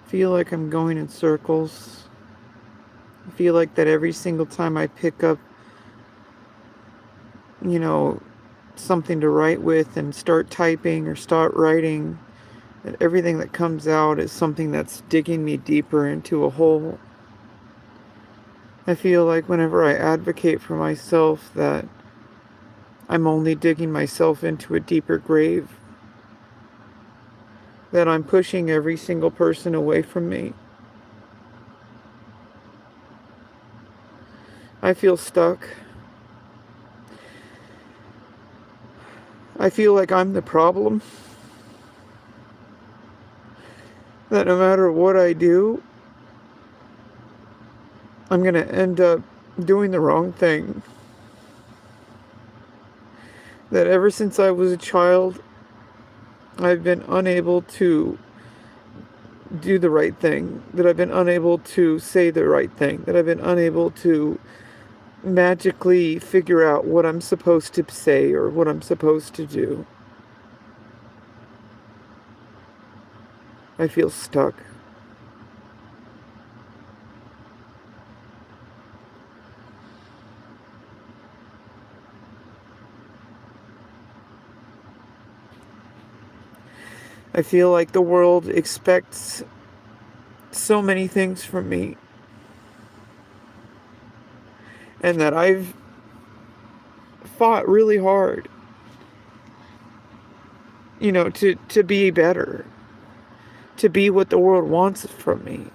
Feel like I'm going in circles. I feel like that every single time I pick up, you know, something to write with and start typing or start writing, that everything that comes out is something that's digging me deeper into a hole. I feel like whenever I advocate for myself that I'm only digging myself into a deeper grave, that I'm pushing every single person away from me. I feel stuck. I feel like I'm the problem. That no matter what I do, I'm going to end up doing the wrong thing. That ever since I was a child, I've been unable to do the right thing. That I've been unable to say the right thing. That I've been unable to magically figure out what I'm supposed to say or what I'm supposed to do. I feel stuck. I feel like the world expects so many things from me, and that I've fought really hard, to be better, to be what the world wants from me.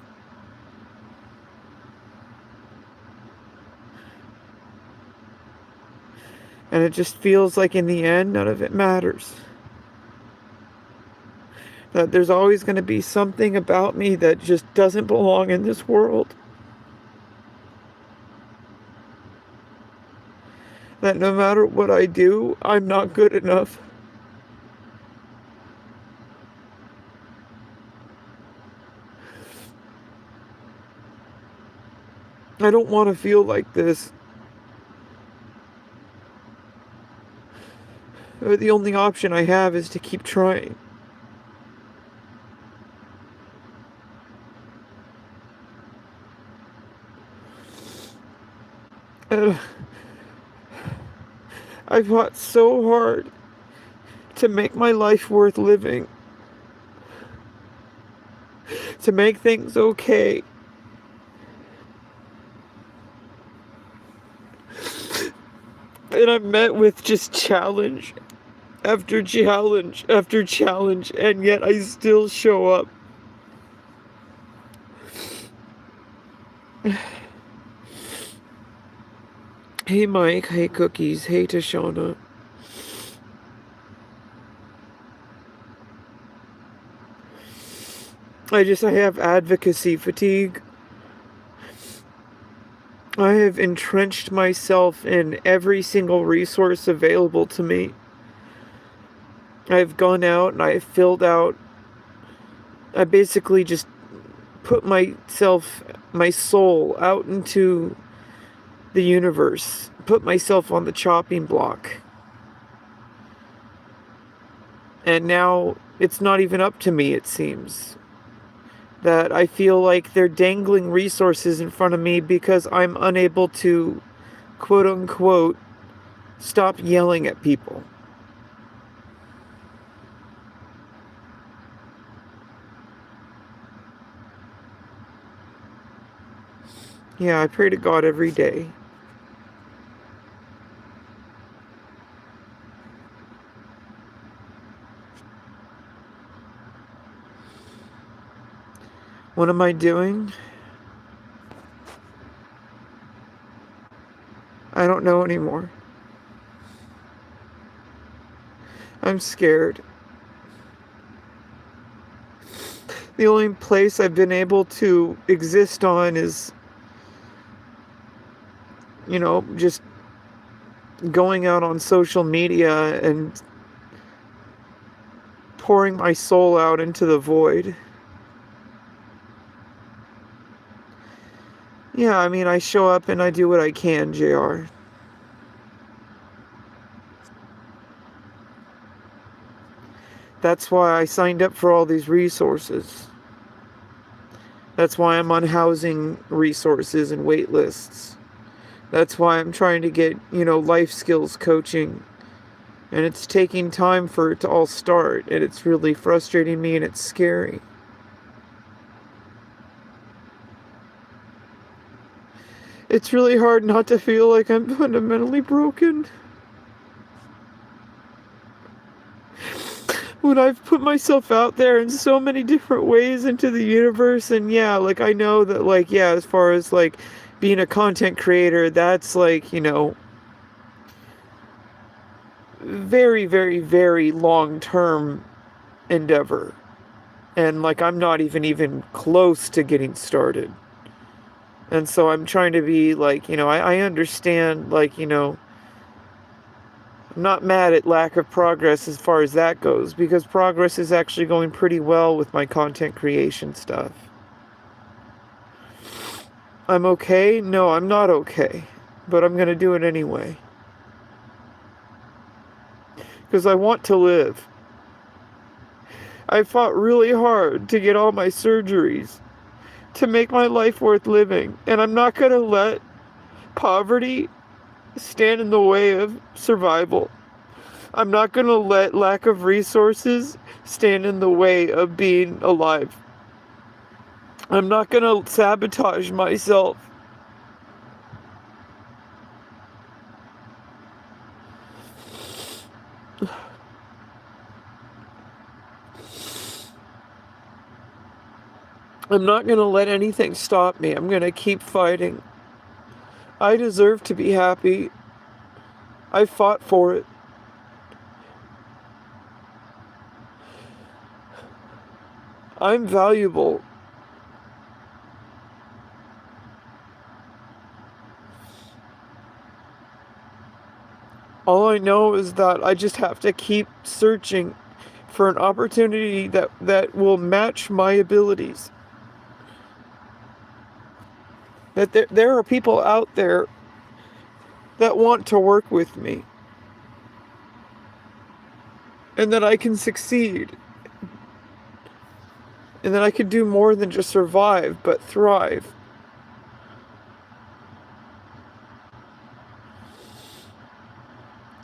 And it just feels like in the end, none of it matters. That there's always going to be something about me that just doesn't belong in this world. That no matter what I do, I'm not good enough. I don't want to feel like this. The only option I have is to keep trying. Uh, I fought so hard to make my life worth living, to make things okay. And I'm met with just challenge after challenge after challenge, and yet I still show up. Hey Mike, hey Cookies, hey Tashana. I have advocacy fatigue. I have entrenched myself in every single resource available to me. I've gone out and I've filled out, I basically just put myself, my soul out into the universe, put myself on the chopping block. And now it's not even up to me, it seems. That I feel like they're dangling resources in front of me because I'm unable to, quote unquote, stop yelling at people. Yeah, I pray to God every day. What am I doing? I don't know anymore. I'm scared. The only place I've been able to exist on is, just going out on social media and pouring my soul out into the void. Yeah, I mean, I show up and I do what I can, JR. That's why I signed up for all these resources. That's why I'm on housing resources and wait lists. That's why I'm trying to get, life skills coaching. And it's taking time for it to all start. And it's really frustrating me and it's scary. It's really hard not to feel like I'm fundamentally broken. When I've put myself out there in so many different ways into the universe, and yeah, like I know that, like, yeah, as far as like being a content creator, that's like, very, very, very long term endeavor. And like I'm not even close to getting started. And so I'm trying to be like, I understand, like, I'm not mad at lack of progress as far as that goes, because progress is actually going pretty well with my content creation stuff. I'm okay? No, I'm not okay. But I'm going to do it anyway. Because I want to live. I fought really hard to get all my surgeries, to make my life worth living. And I'm not going to let poverty stand in the way of survival. I'm not going to let lack of resources stand in the way of being alive. I'm not going to sabotage myself. I'm not going to let anything stop me. I'm going to keep fighting. I deserve to be happy. I fought for it. I'm valuable. All I know is that I just have to keep searching for an opportunity that will match my abilities. That there are people out there that want to work with me. And that I can succeed. And that I can do more than just survive, but thrive.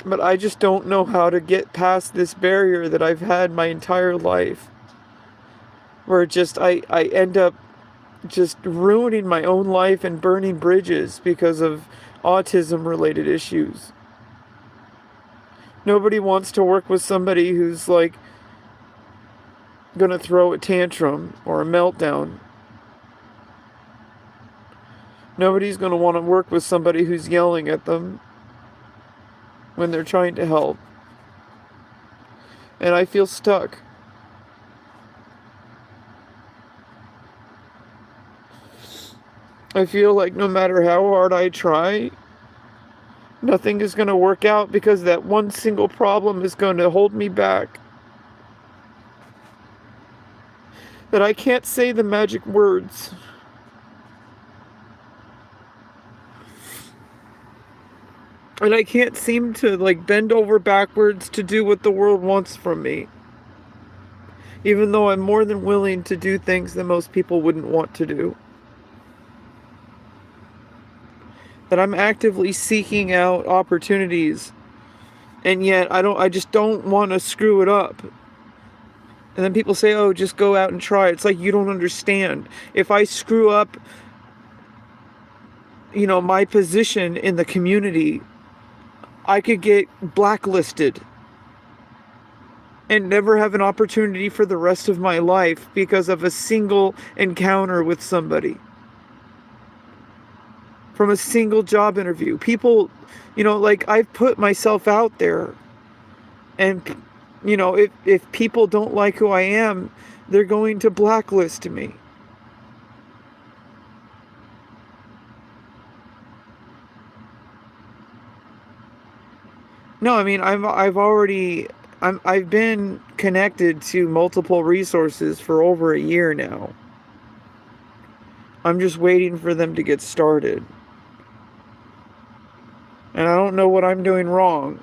But I just don't know how to get past this barrier that I've had my entire life. Where just I end up just ruining my own life and burning bridges because of autism related issues. Nobody wants to work with somebody who's like gonna throw a tantrum or a meltdown. Nobody's gonna want to work with somebody who's yelling at them when they're trying to help. And I feel stuck. I feel like no matter how hard I try, nothing is going to work out because that one single problem is going to hold me back. That I can't say the magic words. And I can't seem to like bend over backwards to do what the world wants from me. Even though I'm more than willing to do things that most people wouldn't want to do. That I'm actively seeking out opportunities. And yet I just don't want to screw it up. And then people say, oh, just go out and try. It's like, you don't understand. If I screw up, my position in the community, I could get blacklisted and never have an opportunity for the rest of my life because of a single encounter with somebody. From a single job interview. People, like I've put myself out there. And, if people don't like who I am, they're going to blacklist me. No, I mean, I've been connected to multiple resources for over a year now. I'm just waiting for them to get started. And I don't know what I'm doing wrong.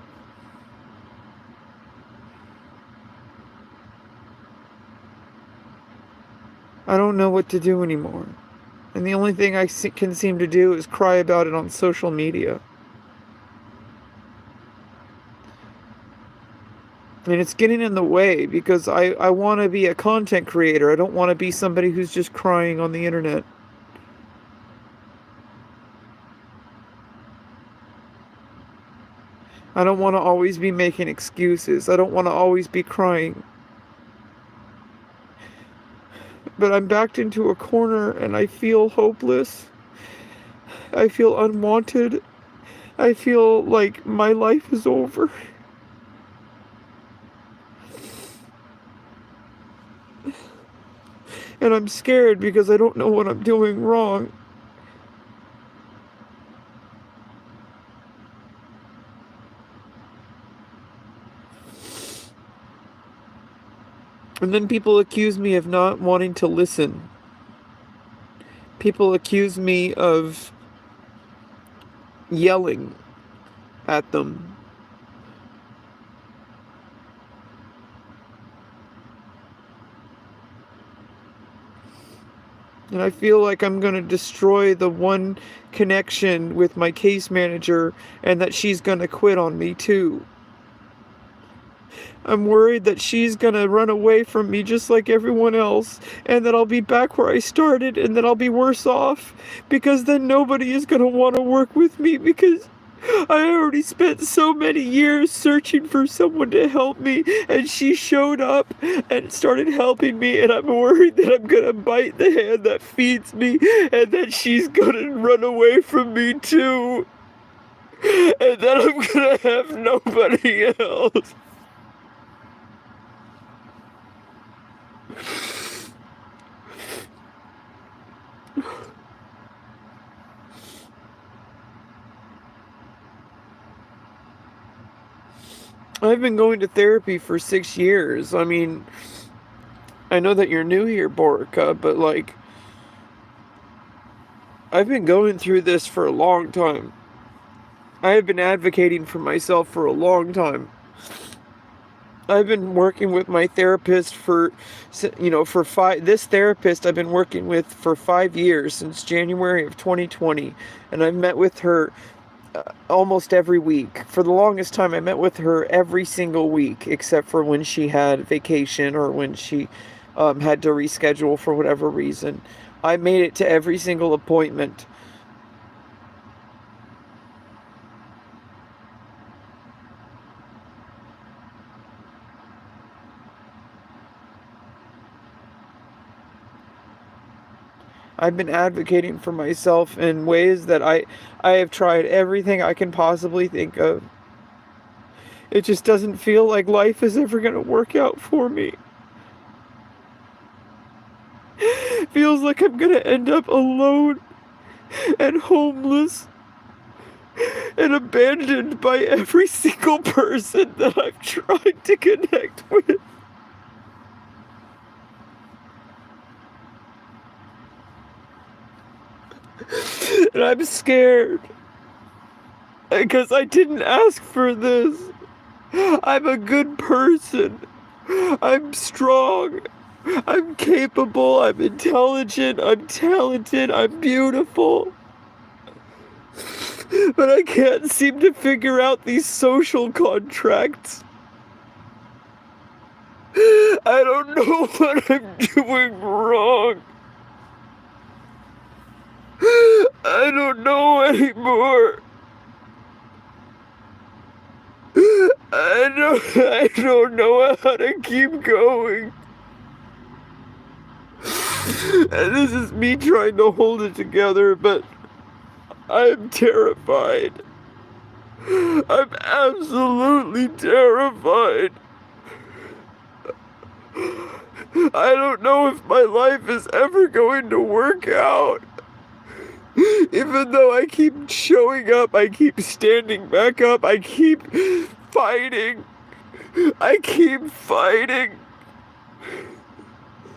I don't know what to do anymore. And the only thing I can seem to do is cry about it on social media. And it's getting in the way because I want to be a content creator. I don't want to be somebody who's just crying on the internet. I don't want to always be making excuses. I don't want to always be crying. But I'm backed into a corner and I feel hopeless. I feel unwanted. I feel like my life is over. And I'm scared because I don't know what I'm doing wrong. And then people accuse me of not wanting to listen. People accuse me of yelling at them. And I feel like I'm going to destroy the one connection with my case manager and that she's going to quit on me too. I'm worried that she's going to run away from me just like everyone else and that I'll be back where I started and that I'll be worse off because then nobody is going to want to work with me because I already spent so many years searching for someone to help me, and she showed up and started helping me, and I'm worried that I'm gonna bite the hand that feeds me, and that she's gonna run away from me too, and that I'm gonna have nobody else. I've been going to therapy for 6 years. I mean, I know that you're new here, Borica, but like, I've been going through this for a long time. I have been advocating for myself for a long time. I've been working with my therapist for this therapist I've been working with for 5 years, since January of 2020, and I've met with her almost every week. For the longest time, I met with her every single week, except for when she had vacation or when she had to reschedule for whatever reason. I made it to every single appointment. I've been advocating for myself in ways that I have tried everything I can possibly think of. It just doesn't feel like life is ever going to work out for me. Feels like I'm going to end up alone and homeless and abandoned by every single person that I've tried to connect with. And I'm scared because I didn't ask for this. I'm a good person. I'm strong. I'm capable. I'm intelligent. I'm talented. I'm beautiful. But I can't seem to figure out these social contracts. I don't know what I'm doing wrong. I don't know anymore. I don't know how to keep going. And this is me trying to hold it together, but I'm terrified. I'm absolutely terrified. I don't know if my life is ever going to work out. Even though I keep showing up, I keep standing back up, I keep fighting. I keep fighting.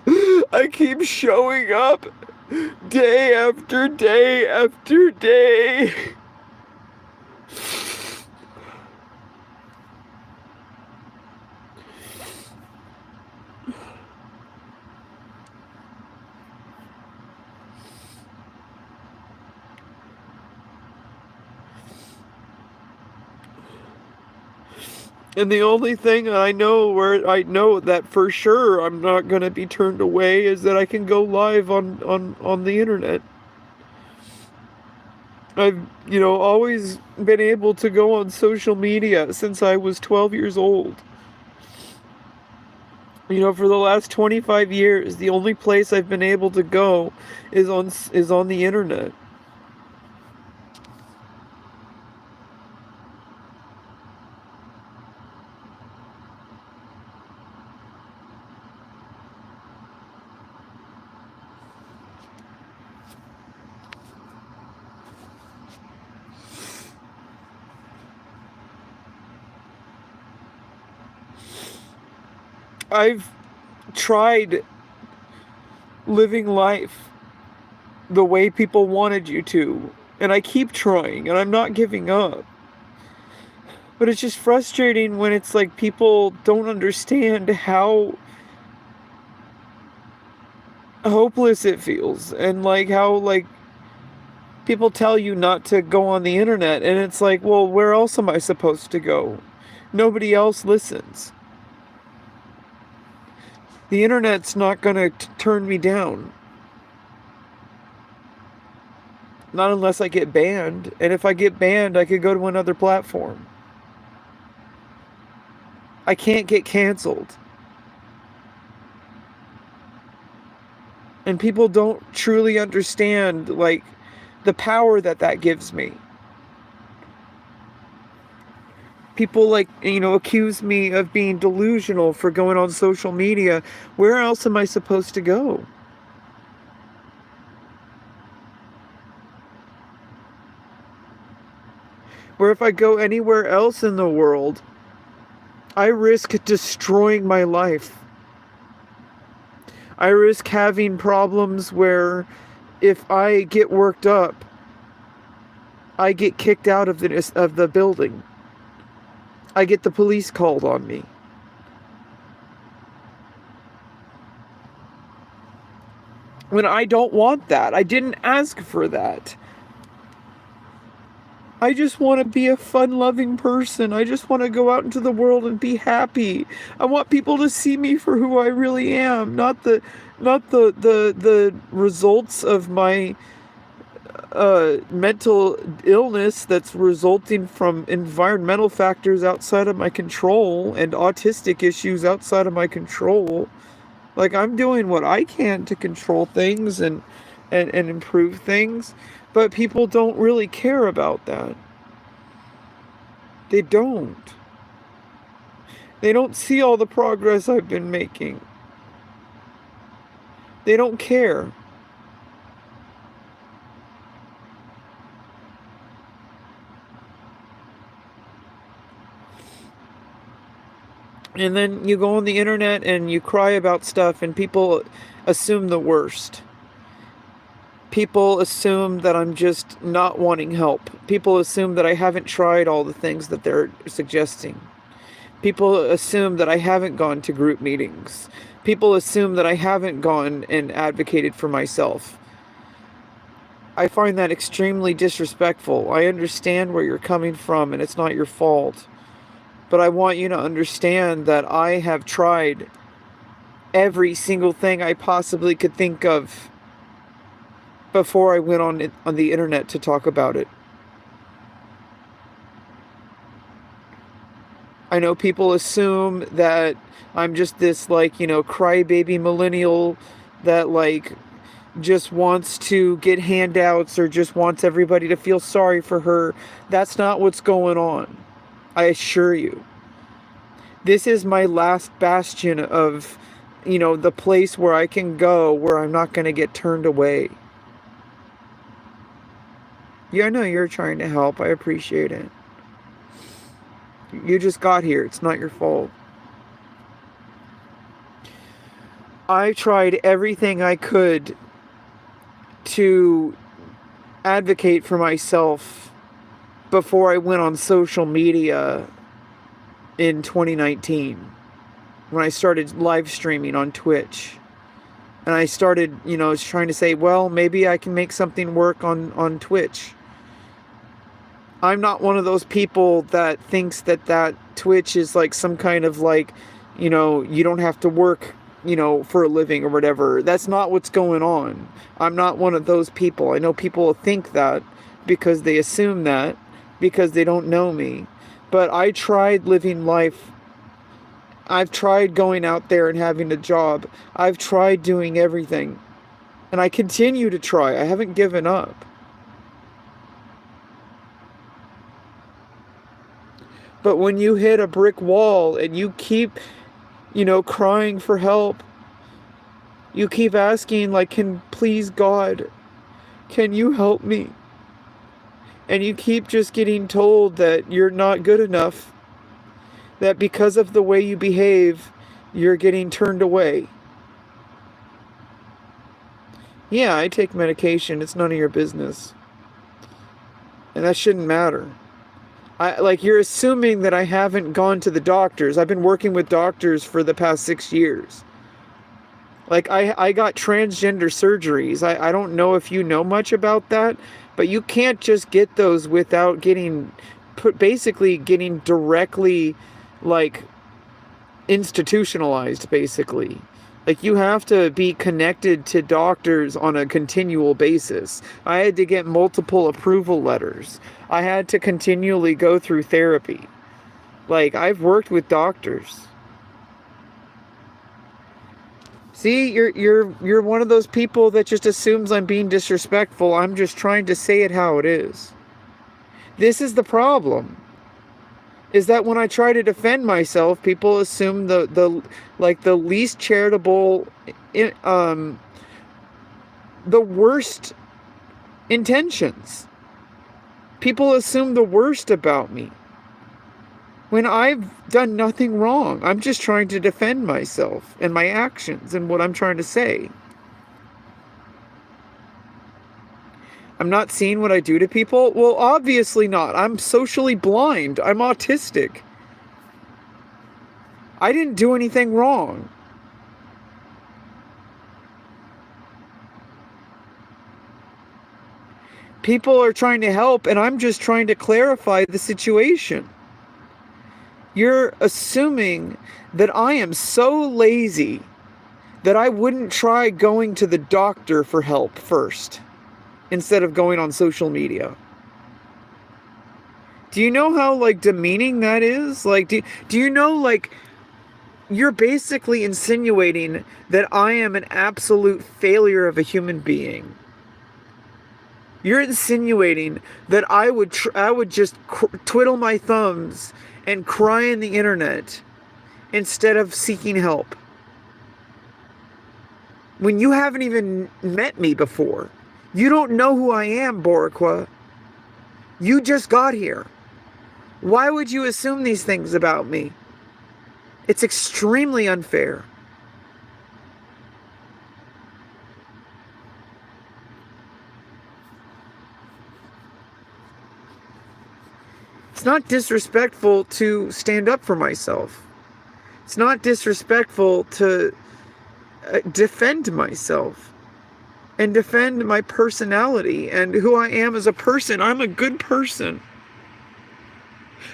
I keep showing up day after day after day. And the only thing I know where I know that for sure I'm not going to be turned away is that I can go live on the internet. I've, always been able to go on social media since I was 12 years old. For the last 25 years, the only place I've been able to go is on the internet. I've tried living life the way people wanted you to, and I keep trying, and I'm not giving up. But it's just frustrating when it's like people don't understand how hopeless it feels, and like how like people tell you not to go on the internet, and it's like, well, where else am I supposed to go? Nobody else listens. The internet's not gonna turn me down. Not unless I get banned. And if I get banned, I could go to another platform. I can't get canceled. And people don't truly understand, like, the power that gives me. People, like, accuse me of being delusional for going on social media. Where else am I supposed to go? Where if I go anywhere else in the world, I risk destroying my life. I risk having problems where if I get worked up, I get kicked out of the building. I get the police called on me. When I don't want that. I didn't ask for that. I just want to be a fun-loving person. I just want to go out into the world and be happy. I want people to see me for who I really am, not the results of my mental illness that's resulting from environmental factors outside of my control and autistic issues outside of my control. Like, I'm doing what I can to control things and improve things, but people don't really care about that. They don't. They don't see all the progress I've been making. They don't care. And then you go on the internet and you cry about stuff and people assume the worst. People assume that I'm just not wanting help. People assume that I haven't tried all the things that they're suggesting. People assume that I haven't gone to group meetings. People assume that I haven't gone and advocated for myself. I find that extremely disrespectful. I understand where you're coming from and it's not your fault. But I want you to understand that I have tried every single thing I possibly could think of before I went on the internet to talk about it. I know people assume that I'm just this, like, crybaby millennial that, like, just wants to get handouts or just wants everybody to feel sorry for her. That's not what's going on. I assure you. This is my last bastion of, the place where I can go where I'm not going to get turned away. Yeah, I know you're trying to help. I appreciate it. You just got here. It's not your fault. I tried everything I could to advocate for myself before I went on social media in 2019 when I started live streaming on Twitch. And I started, trying to say, well, maybe I can make something work on Twitch. I'm not one of those people that thinks that Twitch is like some kind of like, you don't have to work, for a living or whatever. That's not what's going on. I'm not one of those people. I know people think that because they assume that because they don't know me. But I tried living life. I've tried going out there and having a job. I've tried doing everything. And I continue to try. I haven't given up. But when you hit a brick wall and you keep, crying for help, you keep asking, like, please God, can you help me? And you keep just getting told that you're not good enough, that because of the way you behave, you're getting turned away. Yeah, I take medication. It's none of your business. And that shouldn't matter. You're assuming that I haven't gone to the doctors. I've been working with doctors for the past 6 years. Like, I got transgender surgeries. I don't know if you know much about that, but you can't just get those without basically getting directly, like, institutionalized, basically. Like, you have to be connected to doctors on a continual basis. I had to get multiple approval letters. I had to continually go through therapy. Like, I've worked with doctors. See, you're one of those people that just assumes I'm being disrespectful. I'm just trying to say it how it is. This is the problem. Is that when I try to defend myself, people assume the least charitable, the worst intentions. People assume the worst about me. When I've done nothing wrong. I'm just trying to defend myself and my actions and what I'm trying to say. I'm not seeing what I do to people? Well, obviously not. I'm socially blind. I'm autistic. I didn't do anything wrong. People are trying to help, and I'm just trying to clarify the situation. You're assuming that I am so lazy that I wouldn't try going to the doctor for help first, instead of going on social media. Do you know how, like, demeaning that is? Like, do you know, like, you're basically insinuating that I am an absolute failure of a human being. You're insinuating that I would just twiddle my thumbs and cry on the internet instead of seeking help. When you haven't even met me before. You don't know who I am, Boriqua. You just got here. Why would you assume these things about me? It's extremely unfair. It's not disrespectful to stand up for myself. It's not disrespectful to defend myself and defend my personality and who I am as a person. I'm a good person.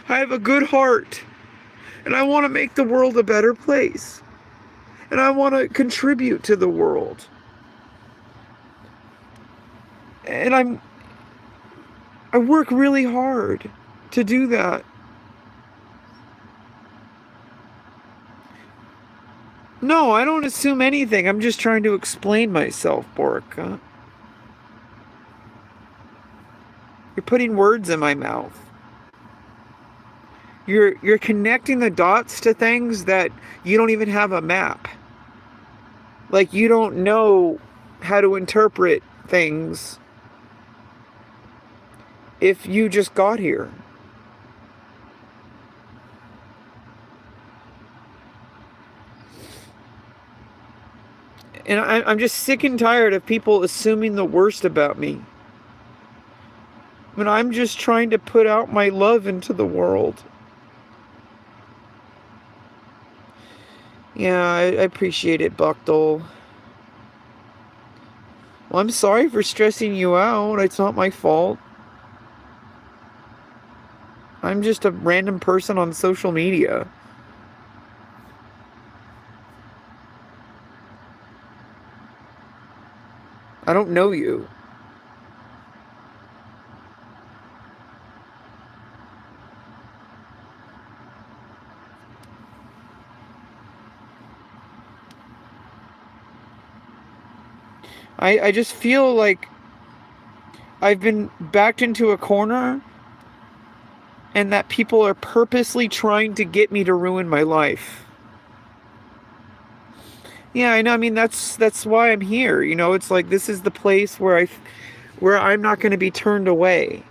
I have a good heart. And I want to make the world a better place. And I want to contribute to the world. And I work really hard to do that. No, I don't assume anything. I'm just trying to explain myself, Borica. You're putting words in my mouth. You're connecting the dots to things that you don't even have a map. Like, you don't know how to interpret things if you just got here. And I'm just sick and tired of people assuming the worst about me. When I'm just trying to put out my love into the world. Yeah, I appreciate it, Buckdole. Well, I'm sorry for stressing you out. It's not my fault. I'm just a random person on social media. I don't know you. I just feel like I've been backed into a corner and that people are purposely trying to get me to ruin my life. Yeah, I know. I mean, that's why I'm here. You know, it's like this is the place where I'm not going to be turned away.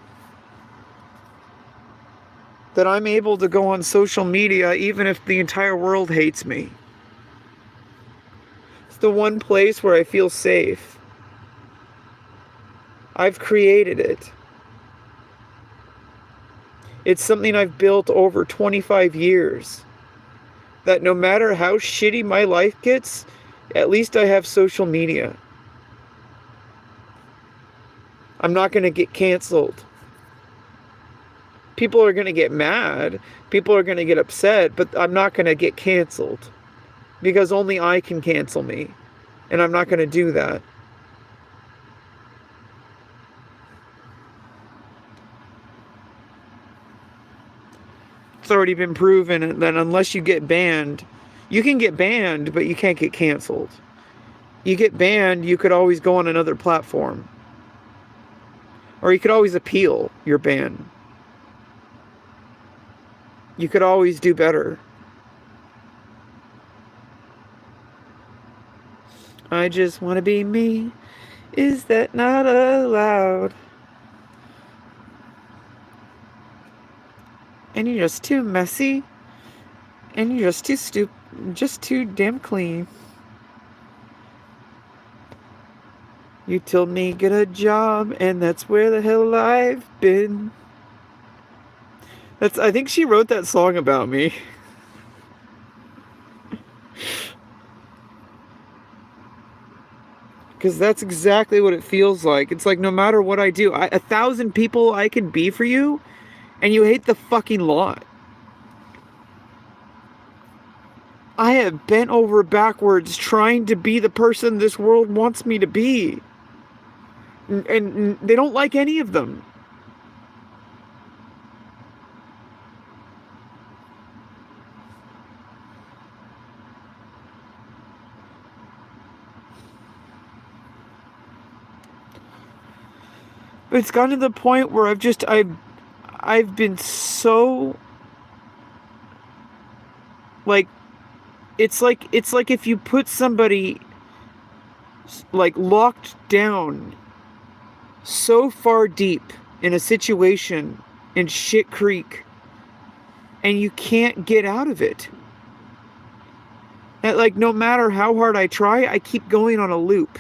That I'm able to go on social media even if the entire world hates me. It's the one place where I feel safe. I've created it. It's something I've built over 25 years. That no matter how shitty my life gets, at least I have social media. I'm not going to get canceled. People are going to get mad. People are going to get upset, but I'm not going to get canceled. Because only I can cancel me. And I'm not going to do that. It's already been proven that unless you get banned, you can get banned, but you can't get canceled. You get banned, you could always go on another platform. Or you could always appeal your ban. You could always do better. I just want to be me. Is that not allowed? And you're just too messy. And you're just too stupid. Just too damn clean. You told me get a job, and that's where the hell I've been. I think she wrote that song about me. Because that's exactly what it feels like. It's like no matter what I do, 1,000 people I can be for you, and you hate the fucking lot. I have bent over backwards trying to be the person this world wants me to be. And they don't like any of them. But it's gotten to the point where I've been so like it's like if you put somebody like locked down so far deep in a situation in shit creek and you can't get out of it. That like no matter how hard I try, I keep going on a loop.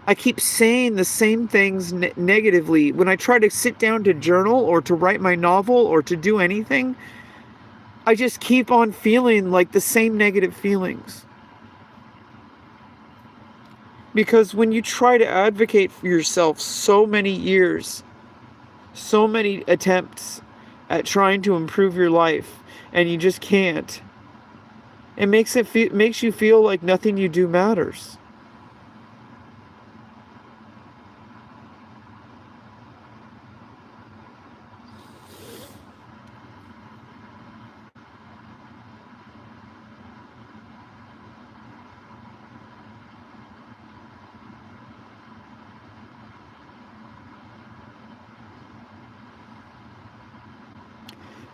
I keep saying the same things negatively. When I try to sit down to journal or to write my novel or to do anything, I just keep on feeling like the same negative feelings. Because when you try to advocate for yourself so many years, so many attempts at trying to improve your life, and you just can't, it makes you feel like nothing you do matters.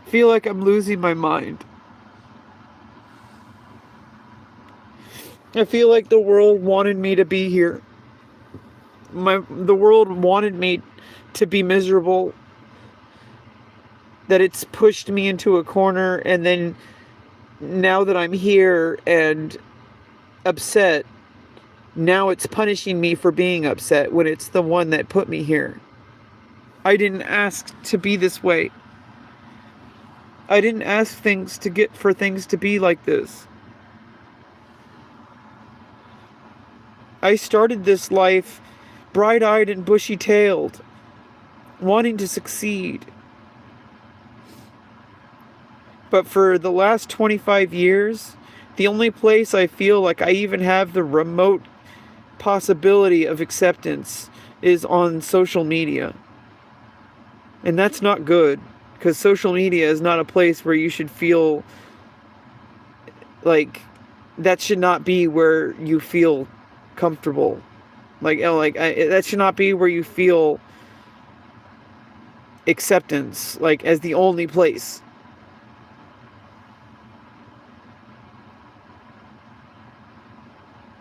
Feel like I'm losing my mind. I feel like the world wanted me to be here. The world wanted me to be miserable. That it's pushed me into a corner, and then now that I'm here and upset, now it's punishing me for being upset when it's the one that put me here. I didn't ask to be this way. I didn't ask for things to be like this. I started this life bright-eyed and bushy-tailed, wanting to succeed. But for the last 25 years, the only place I feel like I even have the remote possibility of acceptance is on social media. And that's not good, because social media is not a place where you should feel like that should not be where you feel comfortable. That should not be where you feel acceptance, like, as the only place.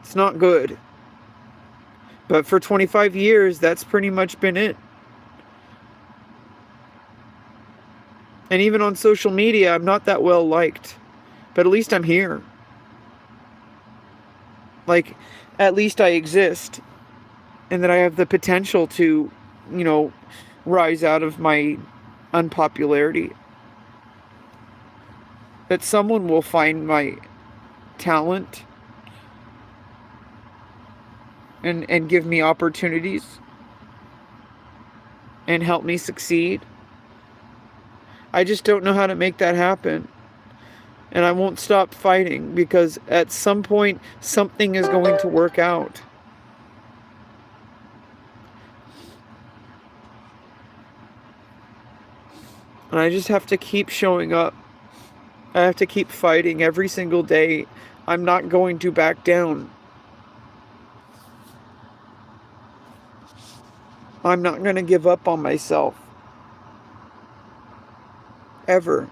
It's not good. But for 25 years, that's pretty much been it. And even on social media, I'm not that well liked. But at least I'm here. Like, at least I exist. And that I have the potential to, rise out of my unpopularity. That someone will find my talent and give me opportunities and help me succeed. I just don't know how to make that happen. And I won't stop fighting, because at some point something is going to work out. And I just have to keep showing up. I have to keep fighting every single day. I'm not going to back down. I'm not going to give up on myself. Ever.